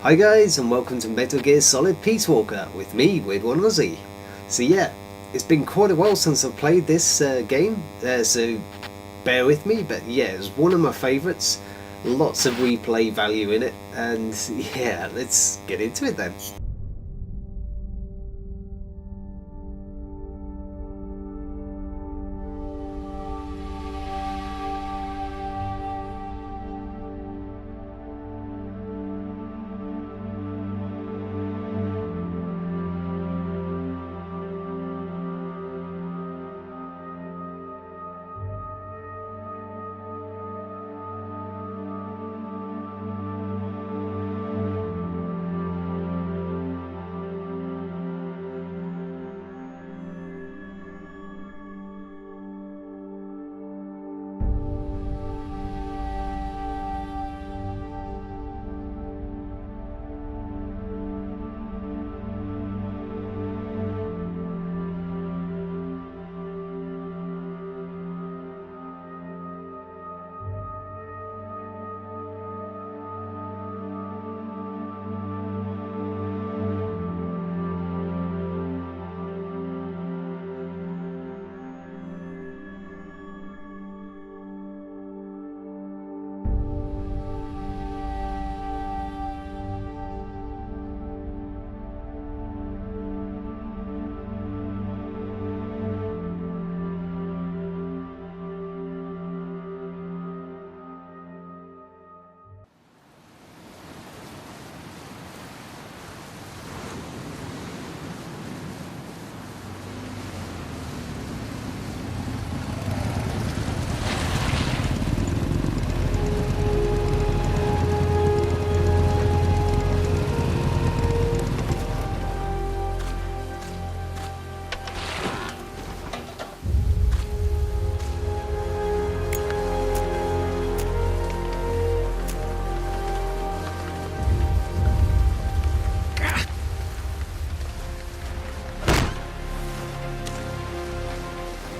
Hi guys, and welcome to Metal Gear Solid Peace Walker with me, Weird One Aussie. So yeah, it's been quite a while since I've played this game, so bear with me, but yeah, it's one of my favourites. Lots of replay value in it, and yeah, let's get into it then.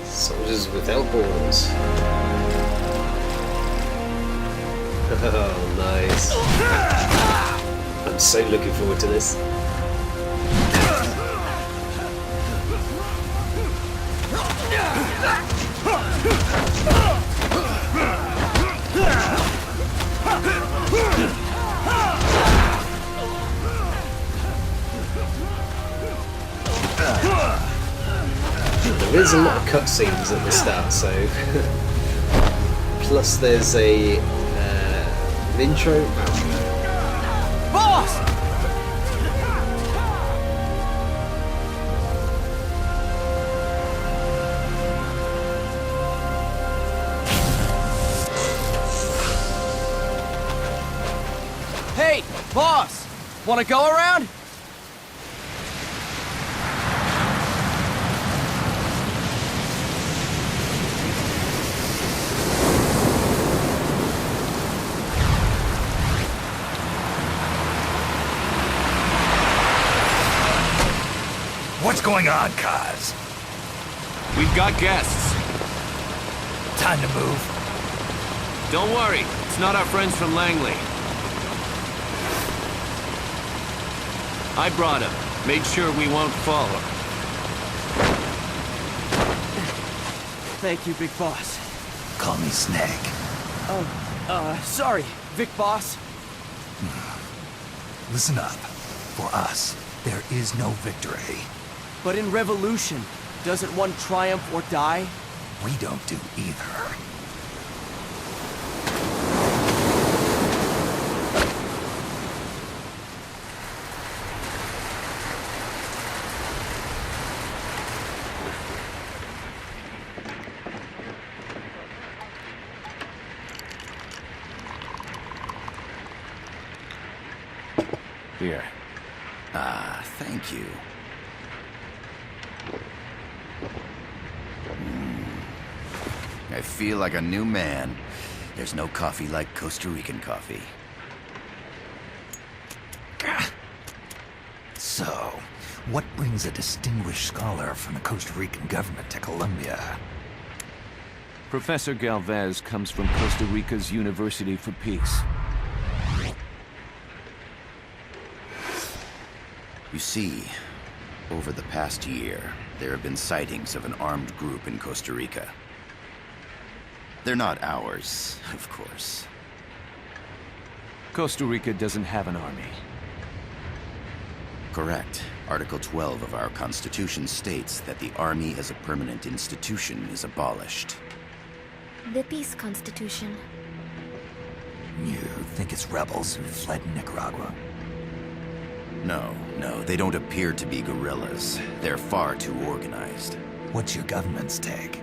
Soldiers without borders. Oh, nice. I'm so looking forward to this. There is a lot of cutscenes at the start, so plus there's an intro. Boss! Hey, boss! Wanna go around? What's going on, Kaz? We've got guests. Time to move. Don't worry, it's not our friends from Langley. I brought him. Made sure we won't fall. Thank you, Big Boss. Call me Snake. Sorry, Vic Boss. Listen up. For us, there is no victory. But in Revolution, doesn't one triumph or die? We don't do either. Here. Ah, thank you. I feel like a new man. There's no coffee like Costa Rican coffee. So, what brings a distinguished scholar from the Costa Rican government to Colombia? Professor Galvez comes from Costa Rica's University for Peace. You see, over the past year, there have been sightings of an armed group in Costa Rica. They're not ours, of course. Costa Rica doesn't have an army. Correct. Article 12 of our Constitution states that the Army as a permanent institution is abolished. The Peace Constitution. You think it's rebels who fled Nicaragua? No, they don't appear to be guerrillas. They're far too organized. What's your government's take?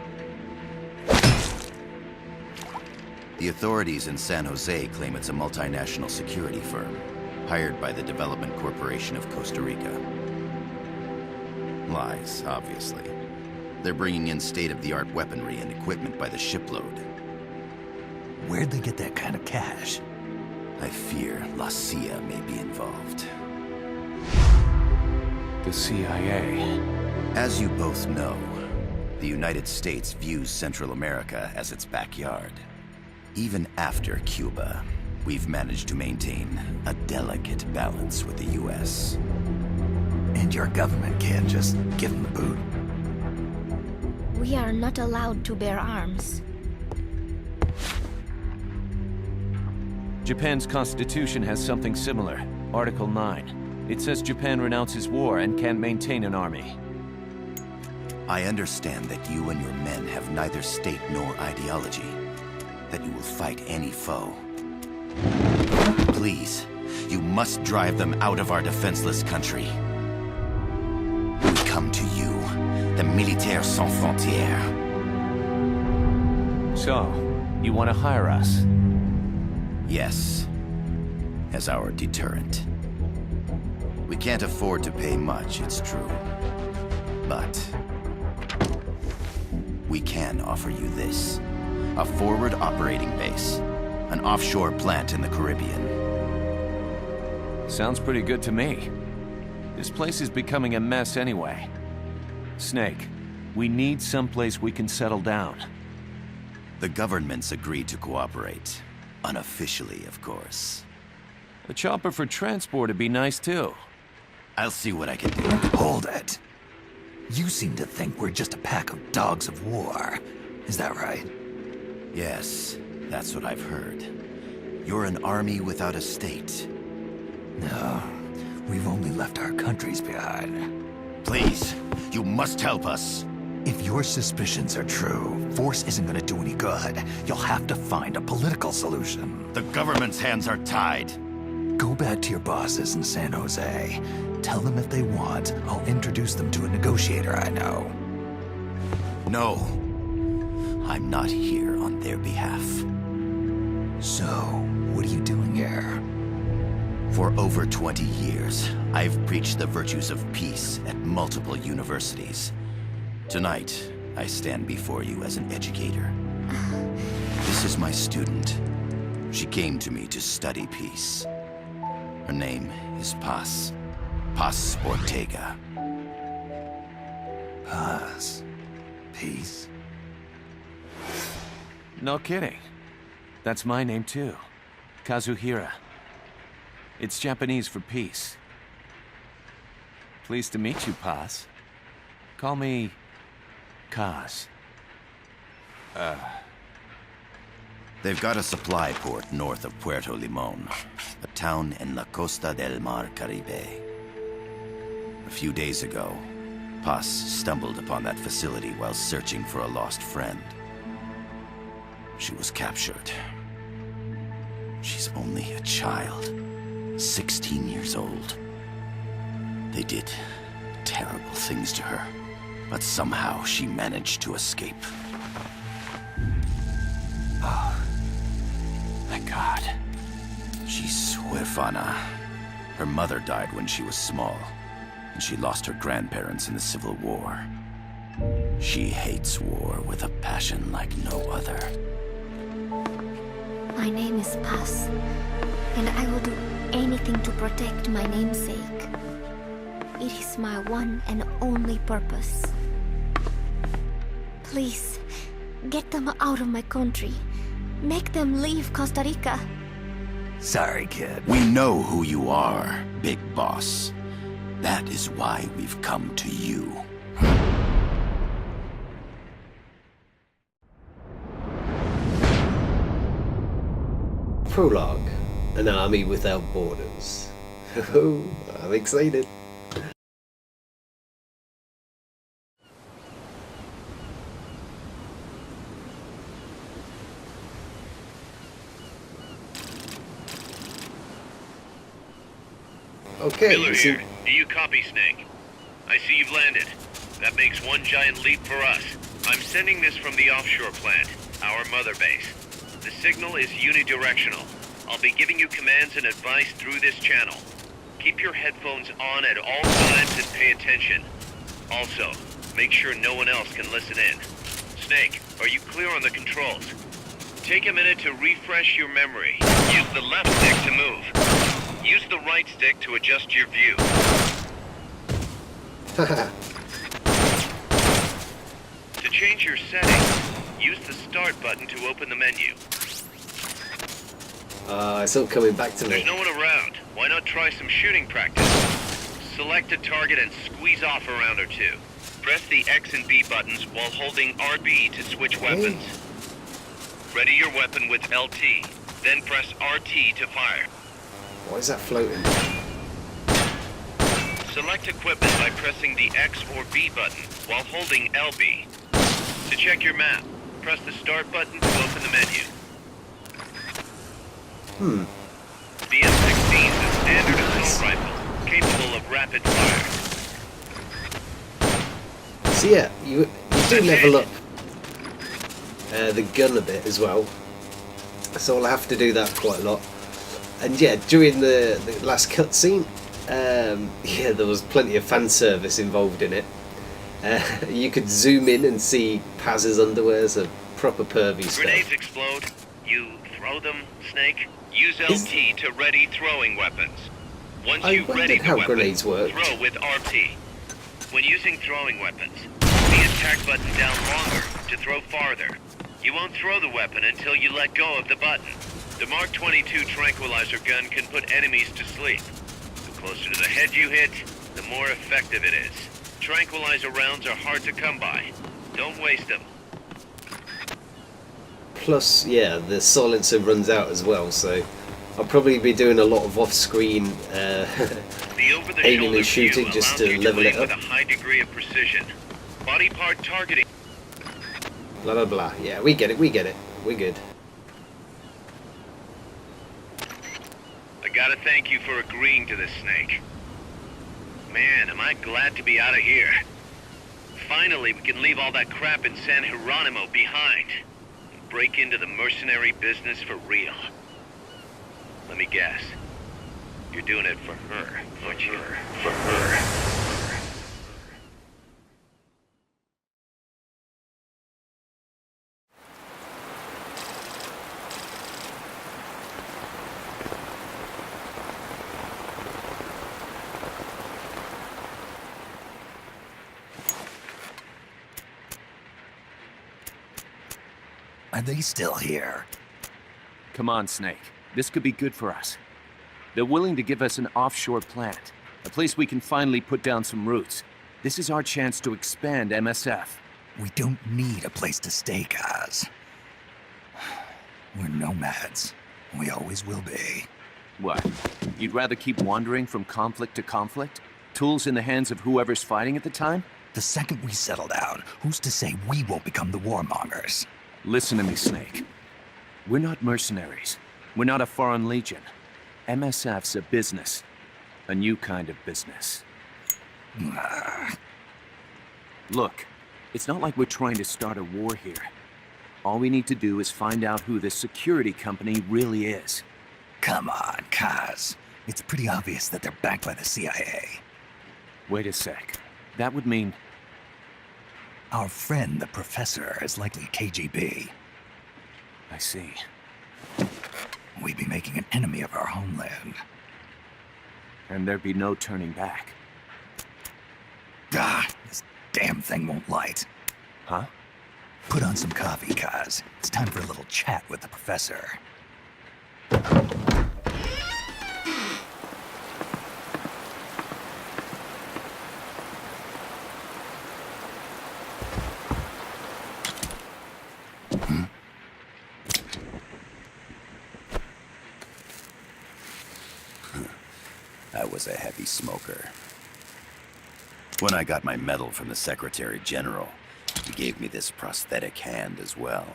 The authorities in San Jose claim it's a multinational security firm, hired by the Development Corporation of Costa Rica. Lies, obviously. They're bringing in state-of-the-art weaponry and equipment by the shipload. Where'd they get that kind of cash? I fear La CIA may be involved. The CIA. As you both know, the United States views Central America as its backyard. Even after Cuba, we've managed to maintain a delicate balance with the U.S. And your government can't just give them the boot? We are not allowed to bear arms. Japan's constitution has something similar. Article 9. It says Japan renounces war and can't maintain an army. I understand that you and your men have neither state nor ideology. That you will fight any foe. Please, you must drive them out of our defenseless country. We come to you, the Militaire Sans Frontières. So, you want to hire us? Yes, as our deterrent. We can't afford to pay much, it's true. But we can offer you this. A forward operating base. An offshore plant in the Caribbean. Sounds pretty good to me. This place is becoming a mess anyway. Snake, we need someplace we can settle down. The government's agreed to cooperate. Unofficially, of course. A chopper for transport would be nice too. I'll see what I can do. Hold it. You seem to think we're just a pack of dogs of war. Is that right? Yes, that's what I've heard. You're an army without a state. No, we've only left our countries behind. Please, you must help us. If your suspicions are true, force isn't gonna do any good. You'll have to find a political solution. The government's hands are tied. Go back to your bosses in San Jose. Tell them if they want, I'll introduce them to a negotiator I know. No. I'm not here on their behalf. So, what are you doing here? For over 20 years, I've preached the virtues of peace at multiple universities. Tonight, I stand before you as an educator. This is my student. She came to me to study peace. Her name is Paz. Paz Ortega. Paz. Peace. No kidding. That's my name too. Kazuhira. It's Japanese for peace. Pleased to meet you, Paz. Call me Kaz. They've got a supply port north of Puerto Limon, a town in La Costa del Mar Caribe. A few days ago, Paz stumbled upon that facility while searching for a lost friend. She was captured. She's only a child, 16 years old. They did terrible things to her, but somehow she managed to escape. Thank God. She's huérfana. Her mother died when she was small, and she lost her grandparents in the Civil War. She hates war with a passion like no other. My name is Paz, and I will do anything to protect my namesake. It is my one and only purpose. Please, get them out of my country. Make them leave Costa Rica. Sorry, kid. We know who you are, Big Boss. That is why we've come to you. Prologue. An army without borders. Oh, I'm excited. Okay, Miller so here. Do you copy, Snake? I see you've landed. That makes one giant leap for us. I'm sending this from the offshore plant, our mother base. The signal is unidirectional. I'll be giving you commands and advice through this channel. Keep your headphones on at all times and pay attention. Also, make sure no one else can listen in. Snake, are you clear on the controls? Take a minute to refresh your memory. Use the left stick to move. Use the right stick to adjust your view. To change your settings, use the start button to open the menu. it's all coming back to There's me. no one around. Why not try some shooting practice? Select a target and squeeze off a round or two. Press the X and B buttons while holding RB to switch weapons. Ready your weapon with LT, then press RT to fire. Why is that floating? Select equipment by pressing the X or B button while holding LB. To check your map, press the start button to open the menu. The M16 is a standard assault rifle, capable of rapid fire. So yeah, you do level up the gun a bit as well. So I'll have to do that quite a lot. And yeah, during the last cutscene, yeah, there was plenty of fan service involved in it. You could zoom in and see Paz's underwear, so proper pervy stuff. Grenades explode. You throw them, Snake. Use LT to ready throwing weapons. Once I you ready wondered the how weapon, grenades worked. throw with RT. When using throwing weapons, the attack button down longer to throw farther. You won't throw the weapon until you let go of the button. The Mark 22 tranquilizer gun can put enemies to sleep. The closer to the head you hit, the more effective it is. Tranquilizer rounds are hard to come by. Don't waste them. Plus, yeah, the silencer runs out as well, so I'll probably be doing a lot of off-screen The over-the-shoulder aiming and shooting view just allows to you level it aim with up. a high degree of precision. Body part targeting. Blah blah blah. Yeah, we get it, we get it. We're good. I gotta thank you for agreeing to this, Snake. Man, am I glad to be out of here. Finally, we can leave all that crap in San Geronimo behind. And break into the mercenary business for real. Let me guess. You're doing it for her, aren't you? For her. Are they still here? Come on, Snake. This could be good for us. They're willing to give us an offshore plant, a place we can finally put down some roots. This is our chance to expand MSF. We don't need a place to stay, guys. We're nomads. We always will be. What? You'd rather keep wandering from conflict to conflict? Tools in the hands of whoever's fighting at the time? The second we settle down, who's to say we won't become the warmongers? Listen to me, Snake. We're not mercenaries. We're not a foreign legion. MSF's a business. A new kind of business. Look, it's not like we're trying to start a war here. All we need to do is find out who this security company really is. Come on, Kaz. It's pretty obvious that they're backed by the CIA. Wait a sec. That would mean... Our friend, the professor, is likely KGB. I see. We'd be making an enemy of our homeland. And there'd be no turning back. This damn thing won't light. Huh? Put on some coffee, Kaz. It's time for a little chat with the professor. I was a heavy smoker. When I got my medal from the Secretary General, he gave me this prosthetic hand as well.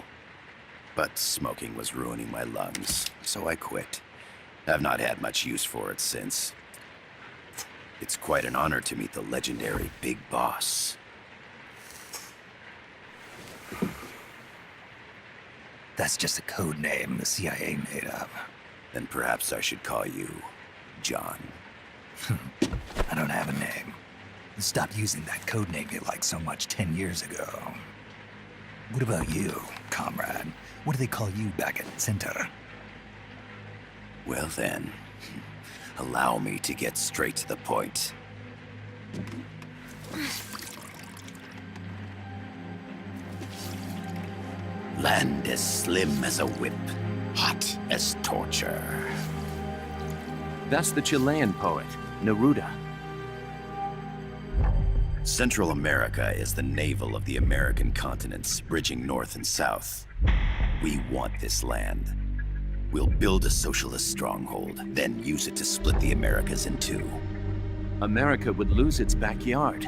But smoking was ruining my lungs, so I quit. I've not had much use for it since. It's quite an honor to meet the legendary Big Boss. That's just a code name the CIA made up. Then perhaps I should call you John. I don't have a name. Stopped using that code name you liked so much 10 years ago. What about you, comrade? What do they call you back at Center? Well then, allow me to get straight to the point. Land as slim as a whip, hot as torture. That's the Chilean poet, Neruda. Central America is the navel of the American continents, bridging north and south. We want this land. We'll build a socialist stronghold, then use it to split the Americas in two. America would lose its backyard.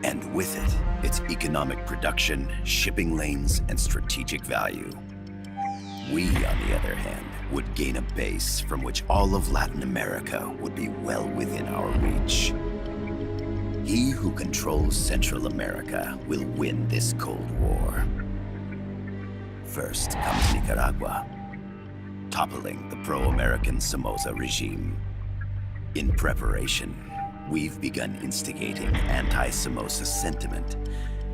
And with it, its economic production, shipping lanes, and strategic value. We, on the other hand, would gain a base from which all of Latin America would be well within our reach. He who controls Central America will win this Cold War. First comes Nicaragua, toppling the pro-American Somoza regime. In preparation, we've begun instigating anti-Somoza sentiment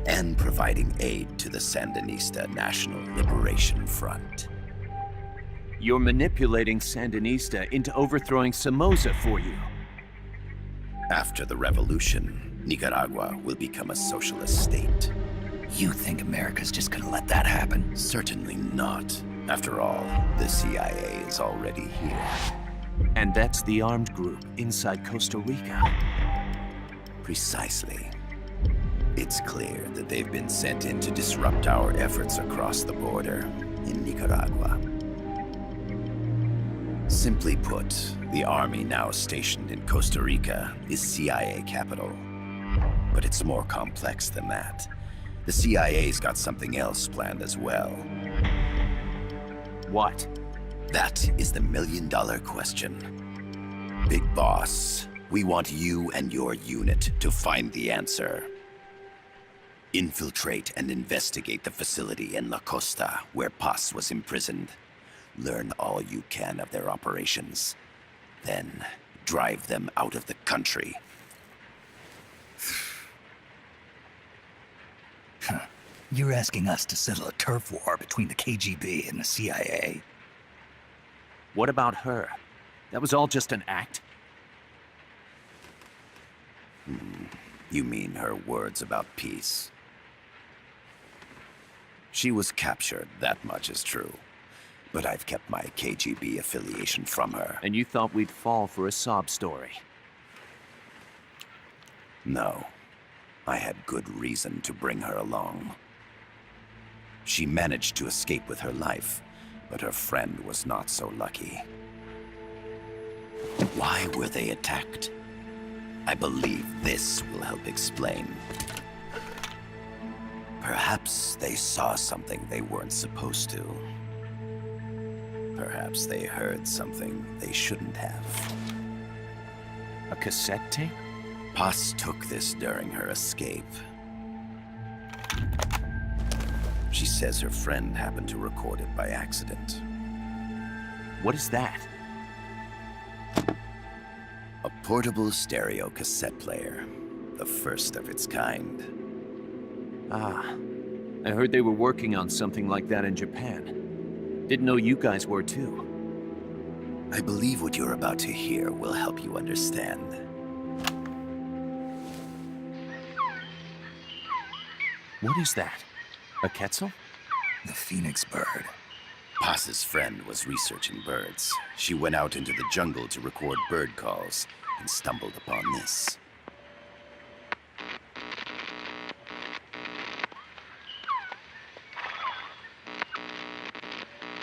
and providing aid to the Sandinista National Liberation Front. You're manipulating Sandinista into overthrowing Somoza for you. After the revolution, Nicaragua will become a socialist state. You think America's just gonna let that happen? Certainly not. After all, the CIA is already here. And that's the armed group inside Costa Rica. Precisely. It's clear that they've been sent in to disrupt our efforts across the border in Nicaragua. Simply put, the army now stationed in Costa Rica is CIA capital. But it's more complex than that. The CIA's got something else planned as well. What? That is the million-dollar question. Big Boss, we want you and your unit to find the answer. Infiltrate and investigate the facility in La Costa where Paz was imprisoned. Learn all you can of their operations. Then, drive them out of the country. You're asking us to settle a turf war between the KGB and the CIA. What about her? That was all just an act? You mean her words about peace? She was captured, that much is true. But I've kept my KGB affiliation from her. And you thought we'd fall for a sob story? No. I had good reason to bring her along. She managed to escape with her life, but her friend was not so lucky. Why were they attacked? I believe this will help explain. Perhaps they saw something they weren't supposed to. Perhaps they heard something they shouldn't have. A cassette tape? Paz took this during her escape. She says her friend happened to record it by accident. What is that? A portable stereo cassette player. The first of its kind. Ah, I heard they were working on something like that in Japan. Didn't know you guys were too. I believe what you're about to hear will help you understand. What is that? A Quetzal? The Phoenix bird. Paz's friend was researching birds. She went out into the jungle to record bird calls and stumbled upon this.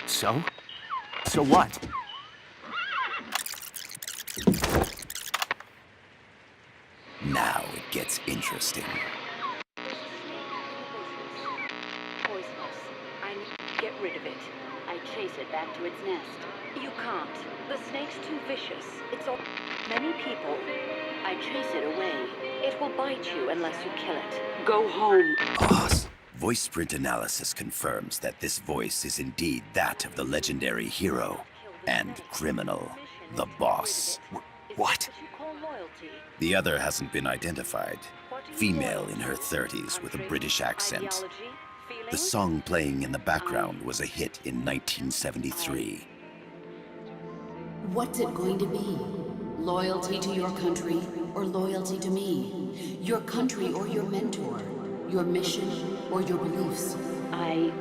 So? So what? Now it gets interesting. Poisonous. I need to get rid of it. I chase it back to its nest. You can't. The snake's too vicious. It's all... Many people. I chase it away. It will bite you unless you kill it. Go home. Boss. Voice print analysis confirms that this voice is indeed that of the legendary hero and criminal, the boss. What? The other hasn't been identified. Female in her 30s with a British accent. The song playing in the background was a hit in 1973. What's it going to be? Loyalty to your country or loyalty to me? Your country or your mentor? Your mission or your beliefs? I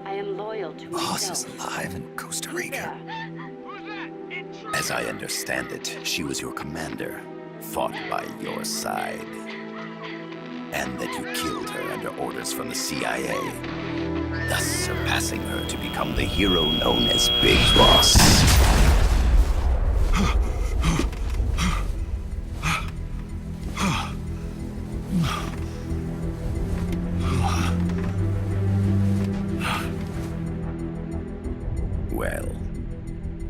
am loyal to Boss myself. is alive in Costa Rica. As I understand it, she was your commander, fought by your side. And that you killed her under orders from the CIA, thus surpassing her to become the hero known as Big Boss. Well,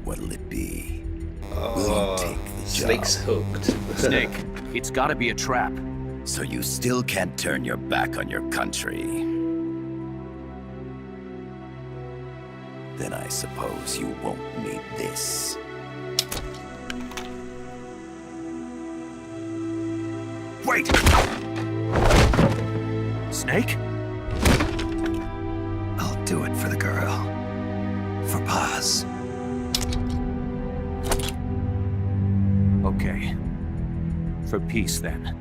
what'll it be? Will you take the job? Snake's hooked. Snake, it's gotta be a trap. So you still can't turn your back on your country? Then I suppose you won't need this. Wait! Snake? I'll do it for the girl. For Paz. Okay. For peace, then.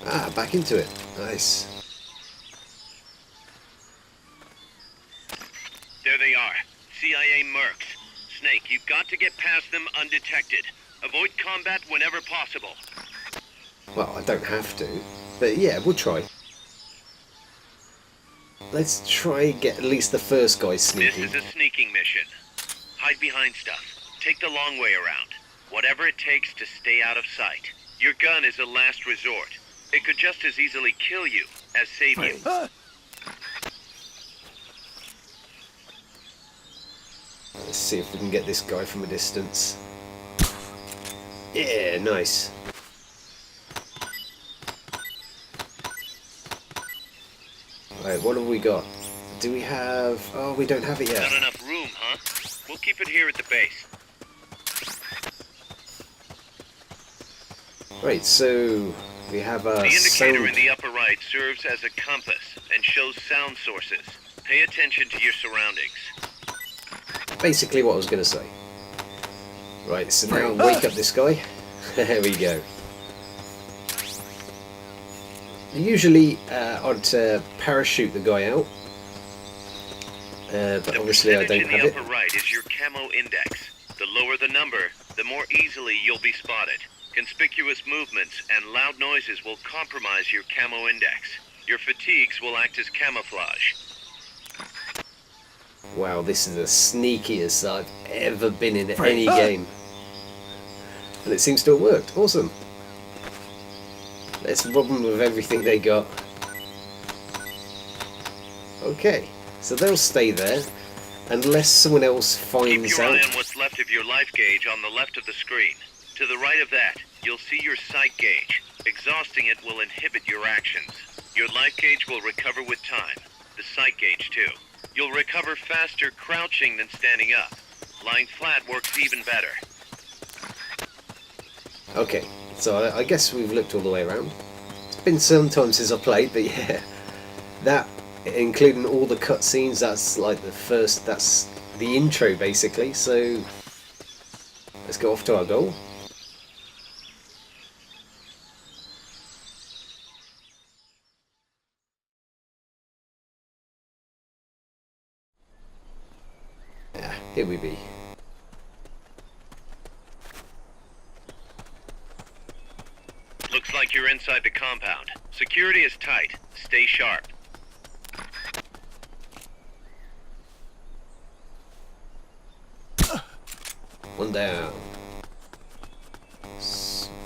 Ah, back into it. Nice. There they are. CIA mercs. Snake, you've got to get past them undetected. Avoid combat whenever possible. Well, I don't have to, but yeah, we'll try. Let's try get at least the first guy This sneaky. is a sneaking mission. Hide behind stuff. Take the long way around. Whatever it takes to stay out of sight. Your gun is a last resort. It could just as easily kill you as save you. Let's see if we can get this guy from a distance. Yeah, nice. Right, what have we got? Do we have... Oh, we don't have it yet. Not enough room, huh? We'll keep it here at the base. Right, so we have a The indicator sound... in the upper right serves as a compass and shows sound sources. Pay attention to your surroundings. Basically what I was going to say. Right, so now wake up this guy. There we go. Usually I'd parachute the guy out. But The obviously I percentage don't in have the it. upper right is your camo index. The lower the number, the more easily you'll be spotted. Conspicuous movements and loud noises will compromise your camo index. Your fatigues will act as camouflage. Wow, this is the sneakiest I've ever been in any game. And it seems to have worked. Awesome. Let's rob them with everything they got. Okay, so they'll stay there unless someone else Keep finds your out. eye on what's left of your life gauge on the left of the screen. To the right of that, you'll see your sight gauge. Exhausting it will inhibit your actions. Your life gauge will recover with time. The sight gauge too. You'll recover faster crouching than standing up. Lying flat works even better. Okay, so I guess we've looked all the way around. It's been some time since I played, but yeah, that, including all the cutscenes, that's like that's the intro basically, so let's go off to our goal. here we be. Looks like you're inside the compound. Security is tight. Stay sharp. One down.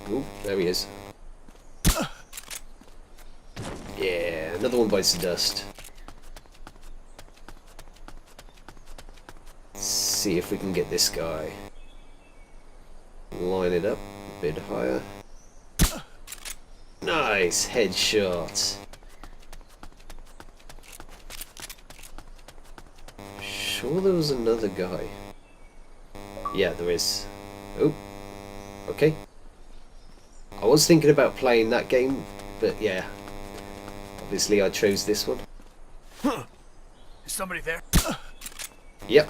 Oop, there he is. Yeah, another one bites the dust. Let's see if we can get this guy. Line it up a bit higher. Nice headshot. Sure there was another guy. Yeah, there is. Oh, okay. I was thinking about playing that game, but yeah. Obviously I chose this one. Is somebody there? Yep,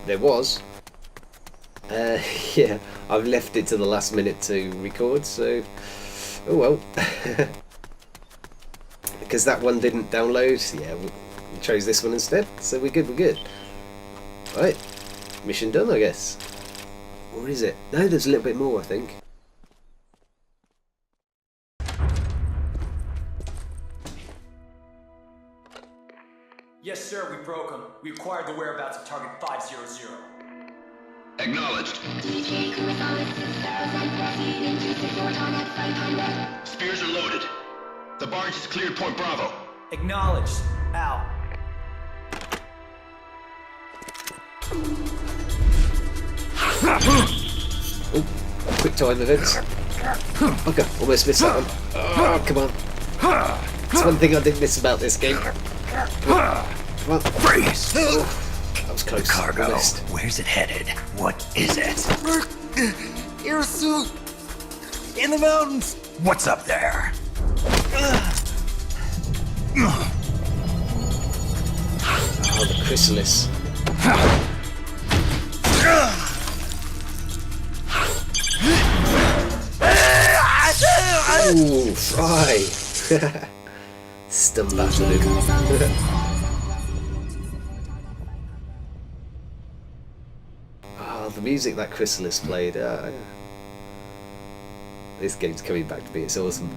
there was. Yeah, I've left it to the last minute to record, so oh well. Because that one didn't download, yeah, we chose this one instead, so we're good, we're good. Right, mission done, I guess. Or is it? No, there's a little bit more, I think. Yes, sir, we broke them. We acquired the whereabouts of target 500. Acknowledged. Spears are loaded. The barge has cleared Point Bravo. Acknowledged. Out. Oh, quick time events. Okay, almost missed that one. Oh, come on. That's one thing I didn't miss about this game. Come on. Freeze! Oh, that was close. Cargo. Almost. Where's it headed? What is it? Irasu! In the mountains! What's up there? Oh, the chrysalis. Ooh, fry! Stun battered him. Oh, the music that chrysalis played. This game's coming back to me, it's awesome.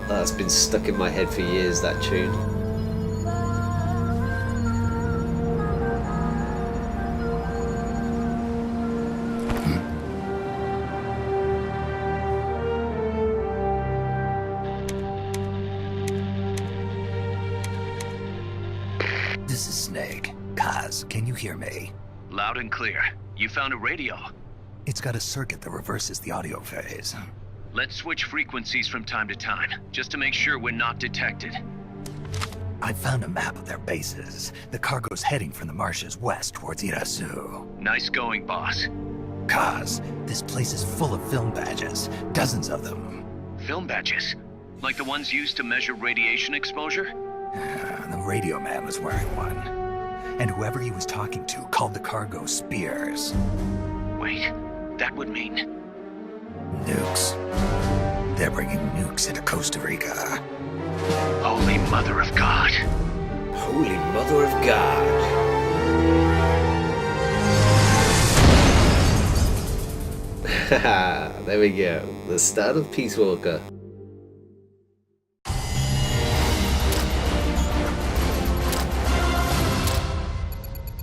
That's been stuck in my head for years, that tune. This is Snake. Kaz, can you hear me? Loud and clear. You found a radio. It's got a circuit that reverses the audio phase. Let's switch frequencies from time to time, just to make sure we're not detected. I found a map of their bases. The cargo's heading from the marshes west towards Irasu. Nice going, boss. Kaz, this place is full of film badges. Dozens of them. Film badges? Like the ones used to measure radiation exposure? The radio man was wearing one. And whoever he was talking to called the cargo spears. Wait, that would mean... Nukes. They're bringing nukes into Costa Rica. Holy Mother of God. Holy Mother of God. Haha, there we go. The start of Peace Walker.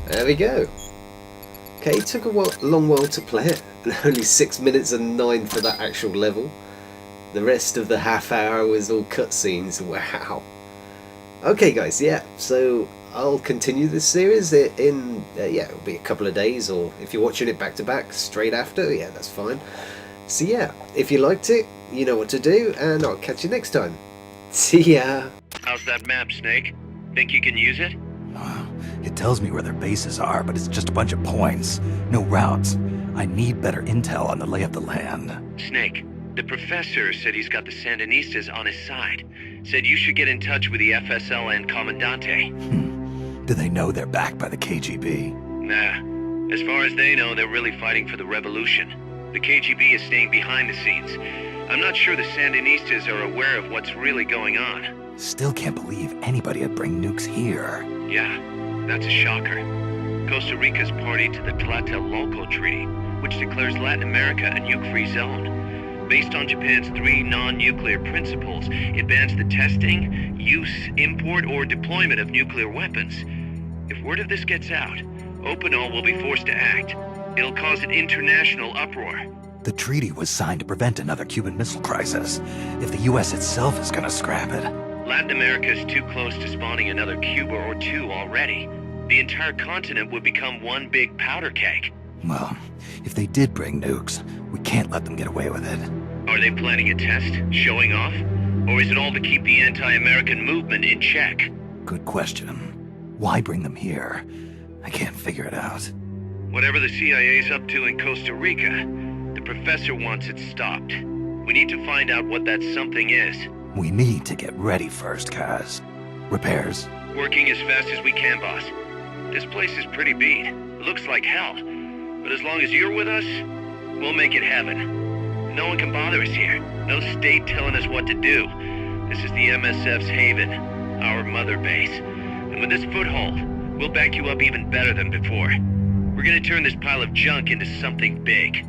There we go. Okay, it took a long while to play it, and only 6 minutes and 9 for that actual level. The rest of the half hour was all cutscenes. Wow. Okay, guys, yeah. So I'll continue this series in yeah, it'll be a couple of days, or if you're watching it back to back straight after, yeah, that's fine. So yeah, if you liked it, you know what to do, and I'll catch you next time. See ya. How's that map, Snake? Think you can use it? It tells me where their bases are, but it's just a bunch of points. No routes. I need better intel on the lay of the land. Snake, the professor said he's got the Sandinistas on his side. Said you should get in touch with the FSL and Commandante. Do they know they're backed by the KGB? Nah, As far as they know, they're really fighting for the revolution. The KGB is staying behind the scenes. I'm not sure the Sandinistas are aware of what's really going on. Still can't believe anybody would bring nukes here. Yeah, that's a shocker. Costa Rica's party to the Tlatelolco Treaty, which declares Latin America a nuke-free zone. Based on Japan's 3 non-nuclear principles, it bans the testing, use, import, or deployment of nuclear weapons. If word of this gets out, Opinol will be forced to act. It'll cause an international uproar. The treaty was signed to prevent another Cuban Missile Crisis. If the U.S. itself is gonna scrap it... Latin America is too close to spawning another Cuba or 2 already. The entire continent would become one big powder keg. Well, if they did bring nukes, we can't let them get away with it. Are they planning a test? Showing off? Or is it all to keep the anti-American movement in check? Good question. Why bring them here? I can't figure it out. Whatever the CIA's up to in Costa Rica, the professor wants it stopped. We need to find out what that something is. We need to get ready first, Kaz. Repairs? Working as fast as we can, boss. This place is pretty beat. It looks like hell. But as long as you're with us, we'll make it heaven. No one can bother us here. No state telling us what to do. This is the MSF's haven, our mother base. And with this foothold, we'll back you up even better than before. We're gonna turn this pile of junk into something big.